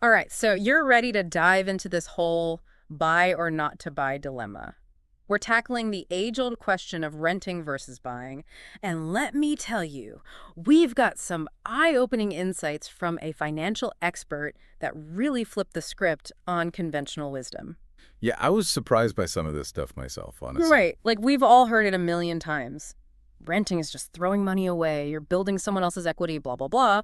All right, so you're ready to dive into this whole buy or not to buy dilemma. We're tackling the age-old question of renting versus buying. And let me tell you, we've got some eye-opening insights from a financial expert that really flipped the script on conventional wisdom. Yeah, I was surprised by some of this stuff myself, honestly. Right, like we've all heard it a million times. Renting is just throwing money away, you're building someone else's equity, blah, blah, blah.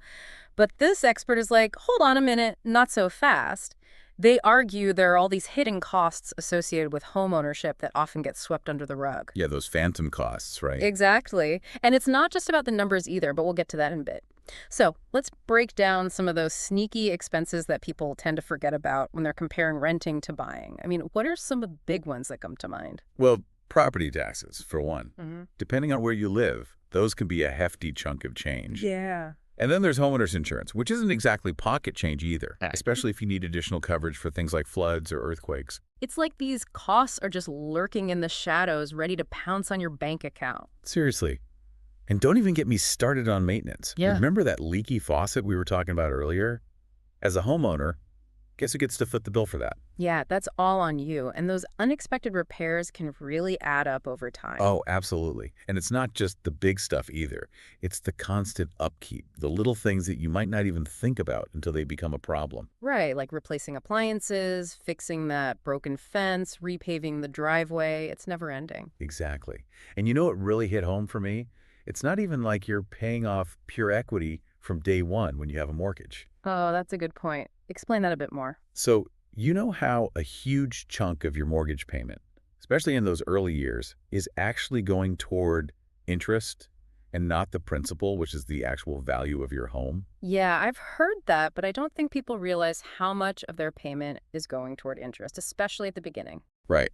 But this expert is like, hold on a minute, not so fast. They argue there are all these hidden costs associated with homeownership that often get swept under the rug. Yeah, those phantom costs, right? Exactly. And it's not just about the numbers either, but we'll get to that in a bit. So let's break down some of those sneaky expenses that people tend to forget about when they're comparing renting to buying. I mean, what are some of the big ones that come to mind? Well, property taxes, for one. Hmm. Depending on where you live, those can be a hefty chunk of change. Yeah. And then there's homeowners insurance, which isn't exactly pocket change either, Right. especially if you need additional coverage for things like floods or earthquakes. It's like these costs are just lurking in the shadows, ready to pounce on your bank account. Seriously. And don't even get me started on maintenance. Yeah. Remember that leaky faucet we were talking about earlier? As a homeowner, guess who gets to foot the bill for that? Yeah, that's all on you. And those unexpected repairs can really add up over time. Oh, absolutely. And it's not just the big stuff either. It's the constant upkeep, the little things that you might not even think about until they become a problem. Right, like replacing appliances, fixing that broken fence, repaving the driveway. It's never ending. Exactly. And you know what really hit home for me? It's not even like you're paying off pure equity from day one when you have a mortgage. Oh, that's a good point. Explain that a bit more. So you know how a huge chunk of your mortgage payment, especially in those early years, is actually going toward interest and not the principal, which is the actual value of your home? Yeah, I've heard that, but I don't think people realize how much of their payment is going toward interest, especially at the beginning. Right.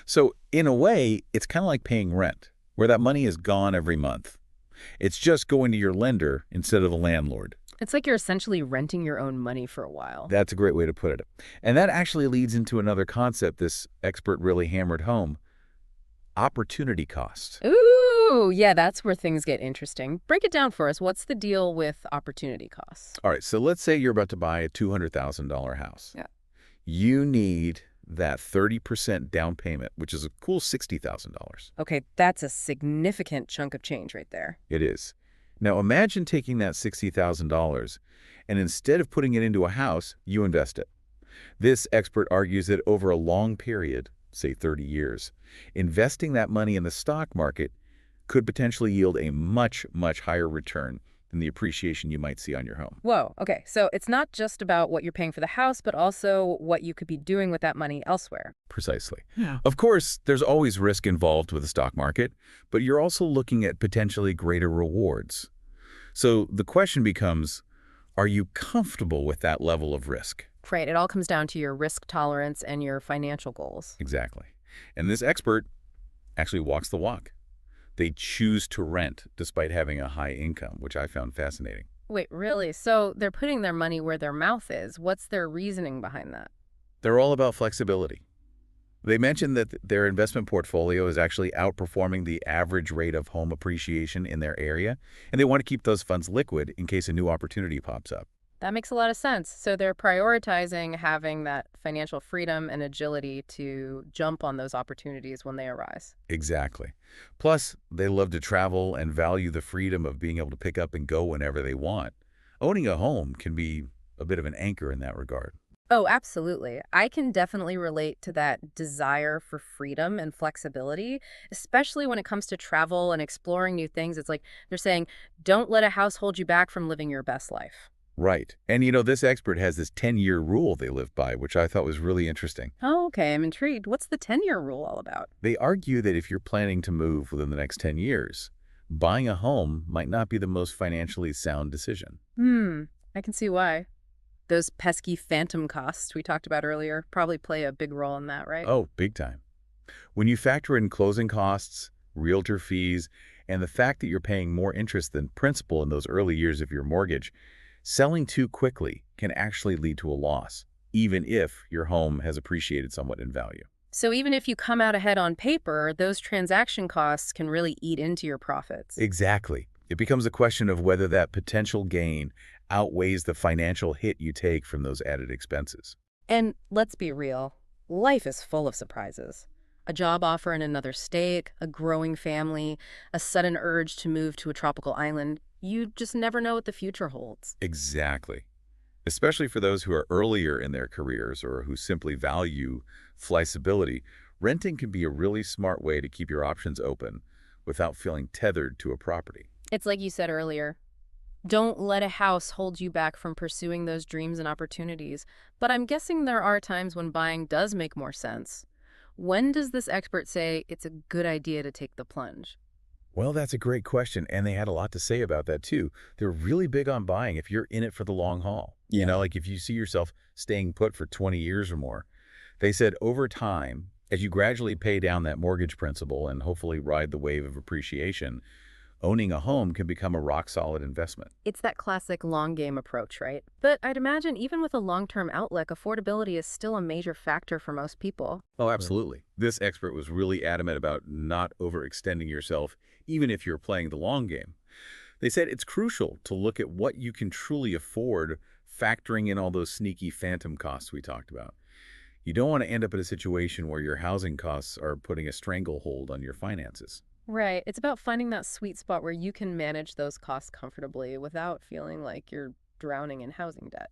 So in a way, it's kind of like paying rent, where that money is gone every month. It's just going to your lender instead of the landlord. It's like you're essentially renting your own money for a while. That's a great way to put it. And that actually leads into another concept this expert really hammered home: opportunity cost. Ooh, yeah, that's where things get interesting. Break it down for us. What's the deal with opportunity costs? All right, so let's say you're about to buy a $200,000 house. Yeah. You need that 30% down payment, which is a cool $60,000. Okay, that's a significant chunk of change right there. It is. Now imagine taking that $60,000 and instead of putting it into a house, you invest it. This expert argues that over a long period, say 30 years, investing that money in the stock market could potentially yield a much, much higher return than the appreciation you might see on your home. Whoa, okay, so it's not just about what you're paying for the house, but also what you could be doing with that money elsewhere. Precisely. Yeah. Of course, there's always risk involved with the stock market, but you're also looking at potentially greater rewards. So the question becomes, are you comfortable with that level of risk? Right, it all comes down to your risk tolerance and your financial goals. Exactly. And this expert actually walks the walk. They choose to rent despite having a high income, which I found fascinating. Wait, really? So they're putting their money where their mouth is. What's their reasoning behind that? They're all about flexibility. They mentioned that their investment portfolio is actually outperforming the average rate of home appreciation in their area, and they want to keep those funds liquid in case a new opportunity pops up. That makes a lot of sense. So they're prioritizing having that financial freedom and agility to jump on those opportunities when they arise. Exactly. Plus, they love to travel and value the freedom of being able to pick up and go whenever they want. Owning a home can be a bit of an anchor in that regard. Oh, absolutely. I can definitely relate to that desire for freedom and flexibility, especially when it comes to travel and exploring new things. It's like they're saying, don't let a house hold you back from living your best life. Right. And you know, this expert has this 10-year rule they live by, which I thought was really interesting. Oh, okay. I'm intrigued. What's the 10-year rule all about? They argue that if you're planning to move within the next 10 years, buying a home might not be the most financially sound decision. I can see why. Those pesky phantom costs we talked about earlier probably play a big role in that, right? Oh, big time. When you factor in closing costs, realtor fees, and the fact that you're paying more interest than principal in those early years of your mortgage, selling too quickly can actually lead to a loss, even if your home has appreciated somewhat in value. So even if you come out ahead on paper, those transaction costs can really eat into your profits. Exactly. It becomes a question of whether that potential gain outweighs the financial hit you take from those added expenses. And let's be real, life is full of surprises. A job offer in another state, a growing family, a sudden urge to move to a tropical island. You just never know what the future holds. Exactly. Especially for those who are earlier in their careers or who simply value flexibility, renting can be a really smart way to keep your options open without feeling tethered to a property. It's like you said earlier, don't let a house hold you back from pursuing those dreams and opportunities. But I'm guessing there are times when buying does make more sense. When does this expert say it's a good idea to take the plunge? Well, that's a great question, and they had a lot to say about that too. They're really big on buying if you're in it for the long haul. Like if you see yourself staying put for 20 years or more. They said over time, as you gradually pay down that mortgage principal and hopefully ride the wave of appreciation, owning a home can become a rock-solid investment. It's that classic long game approach, right? But I'd imagine even with a long-term outlook, affordability is still a major factor for most people. Oh, absolutely. This expert was really adamant about not overextending yourself, even if you're playing the long game. They said it's crucial to look at what you can truly afford, factoring in all those sneaky phantom costs we talked about. You don't want to end up in a situation where your housing costs are putting a stranglehold on your finances. Right. It's about finding that sweet spot where you can manage those costs comfortably without feeling like you're drowning in housing debt.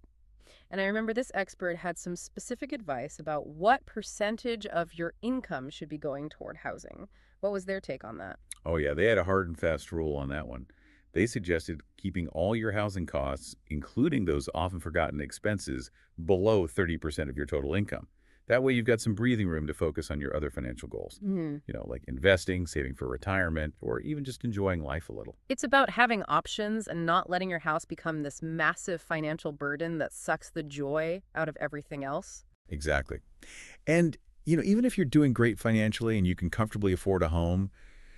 And I remember this expert had some specific advice about what percentage of your income should be going toward housing. What was their take on that? Oh yeah, they had a hard and fast rule on that one. They suggested keeping all your housing costs, including those often forgotten expenses, below 30% of your total income. That way you've got some breathing room to focus on your other financial goals, like investing, saving for retirement, or even just enjoying life a little. It's about having options and not letting your house become this massive financial burden that sucks the joy out of everything else. Exactly. And, even if you're doing great financially and you can comfortably afford a home,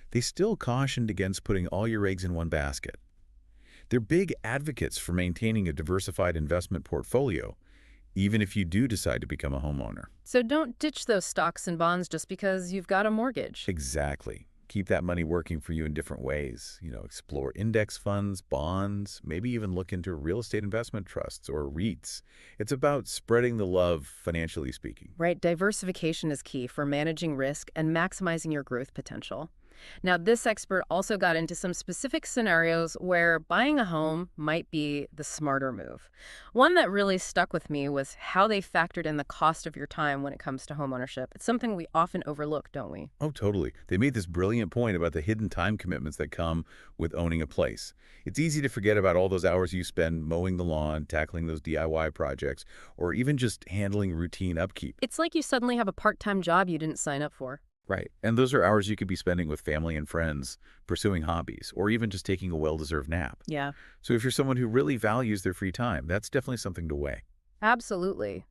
they still cautioned against putting all your eggs in one basket. They're big advocates for maintaining a diversified investment portfolio, even if you do decide to become a homeowner. So don't ditch those stocks and bonds just because you've got a mortgage. Exactly. Keep that money working for you in different ways. Explore index funds, bonds, maybe even look into real estate investment trusts or REITs. It's about spreading the love, financially speaking. Right, diversification is key for managing risk and maximizing your growth potential. Now, this expert also got into some specific scenarios where buying a home might be the smarter move. One that really stuck with me was how they factored in the cost of your time when it comes to homeownership. It's something we often overlook, don't we? Oh, totally. They made this brilliant point about the hidden time commitments that come with owning a place. It's easy to forget about all those hours you spend mowing the lawn, tackling those DIY projects, or even just handling routine upkeep. It's like you suddenly have a part-time job you didn't sign up for. Right. And those are hours you could be spending with family and friends, pursuing hobbies, or even just taking a well-deserved nap. Yeah. So if you're someone who really values their free time, that's definitely something to weigh. Absolutely.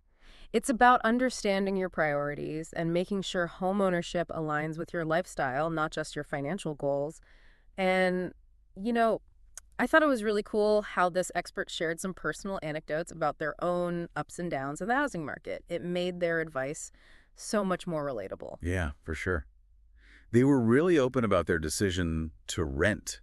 It's about understanding your priorities and making sure homeownership aligns with your lifestyle, not just your financial goals. And, I thought it was really cool how this expert shared some personal anecdotes about their own ups and downs in the housing market. It made their advice so much more relatable. Yeah, for sure. They were really open about their decision to rent,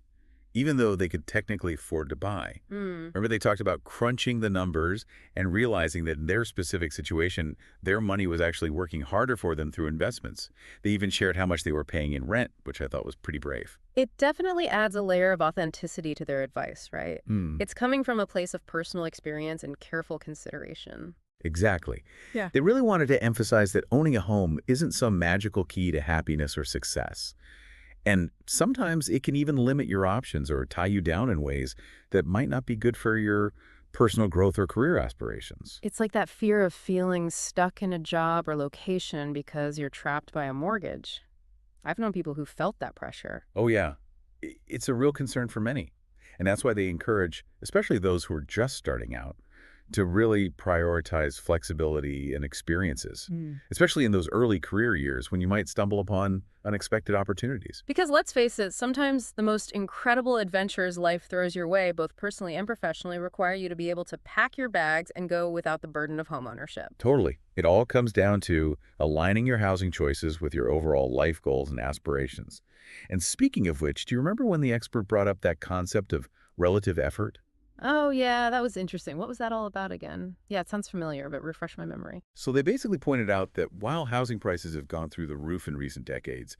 even though they could technically afford to buy. Remember, they talked about crunching the numbers and realizing that in their specific situation, their money was actually working harder for them through investments. They even shared how much they were paying in rent, which I thought was pretty brave. It definitely adds a layer of authenticity to their advice, right? It's coming from a place of personal experience and careful consideration. Exactly. Yeah. They really wanted to emphasize that owning a home isn't some magical key to happiness or success. And sometimes it can even limit your options or tie you down in ways that might not be good for your personal growth or career aspirations. It's like that fear of feeling stuck in a job or location because you're trapped by a mortgage. I've known people who felt that pressure. Oh, yeah. It's a real concern for many. And that's why they encourage, especially those who are just starting out, to really prioritize flexibility and experiences, especially in those early career years when you might stumble upon unexpected opportunities. Because let's face it, sometimes the most incredible adventures life throws your way, both personally and professionally, require you to be able to pack your bags and go without the burden of homeownership. Totally. It all comes down to aligning your housing choices with your overall life goals and aspirations. And speaking of which, do you remember when the expert brought up that concept of relative effort? Oh, yeah, that was interesting. What was that all about again? Yeah, it sounds familiar, but refresh my memory. So they basically pointed out that while housing prices have gone through the roof in recent decades,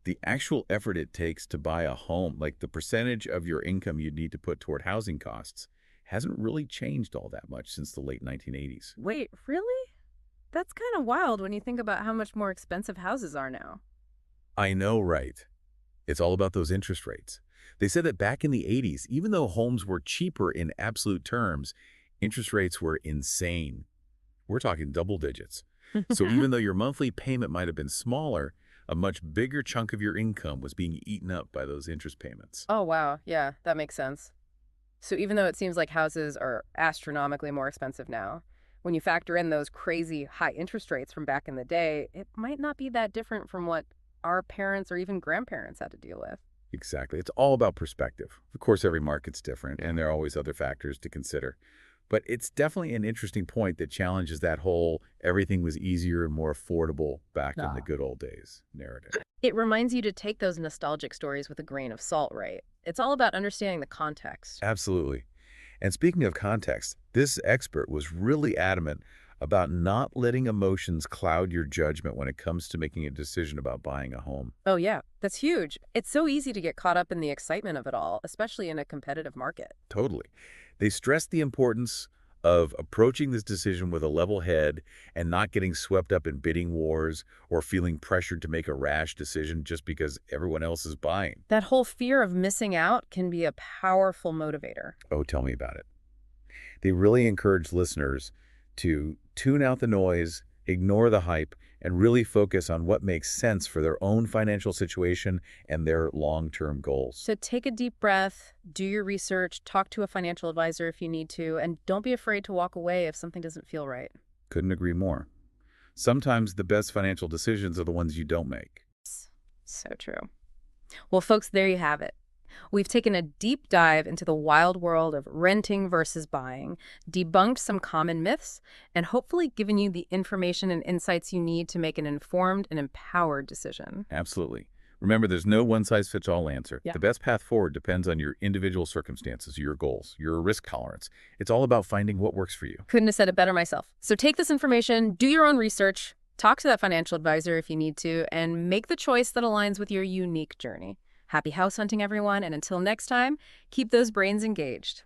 the actual effort it takes to buy a home, like the percentage of your income you'd need to put toward housing costs, hasn't really changed all that much since the late 1980s. Wait, really? That's kind of wild when you think about how much more expensive houses are now. I know, right? It's all about those interest rates. They said that back in the 80s, even though homes were cheaper in absolute terms, interest rates were insane. We're talking double digits. So even though your monthly payment might have been smaller, a much bigger chunk of your income was being eaten up by those interest payments. Oh, wow. Yeah, that makes sense. So even though it seems like houses are astronomically more expensive now, when you factor in those crazy high interest rates from back in the day, it might not be that different from what our parents or even grandparents had to deal with. Exactly. It's all about perspective. Of course, every market's different, and there are always other factors to consider. But it's definitely an interesting point that challenges that whole everything was easier and more affordable back in the good old days narrative. It reminds you to take those nostalgic stories with a grain of salt, right? It's all about understanding the context. Absolutely. And speaking of context, this expert was really adamant about not letting emotions cloud your judgment when it comes to making a decision about buying a home. Oh, yeah, that's huge. It's so easy to get caught up in the excitement of it all, especially in a competitive market. Totally. They stressed the importance of approaching this decision with a level head and not getting swept up in bidding wars or feeling pressured to make a rash decision just because everyone else is buying. That whole fear of missing out can be a powerful motivator. Oh, tell me about it. They really encourage listeners to tune out the noise, ignore the hype, and really focus on what makes sense for their own financial situation and their long-term goals. So take a deep breath, do your research, talk to a financial advisor if you need to, and don't be afraid to walk away if something doesn't feel right. Couldn't agree more. Sometimes the best financial decisions are the ones you don't make. So true. Well, folks, there you have it. We've taken a deep dive into the wild world of renting versus buying, debunked some common myths, and hopefully given you the information and insights you need to make an informed and empowered decision. Absolutely. Remember, there's no one-size-fits-all answer. Yeah. The best path forward depends on your individual circumstances, your goals, your risk tolerance. It's all about finding what works for you. Couldn't have said it better myself. So take this information, do your own research, talk to that financial advisor if you need to, and make the choice that aligns with your unique journey. Happy house hunting, everyone, and until next time, keep those brains engaged.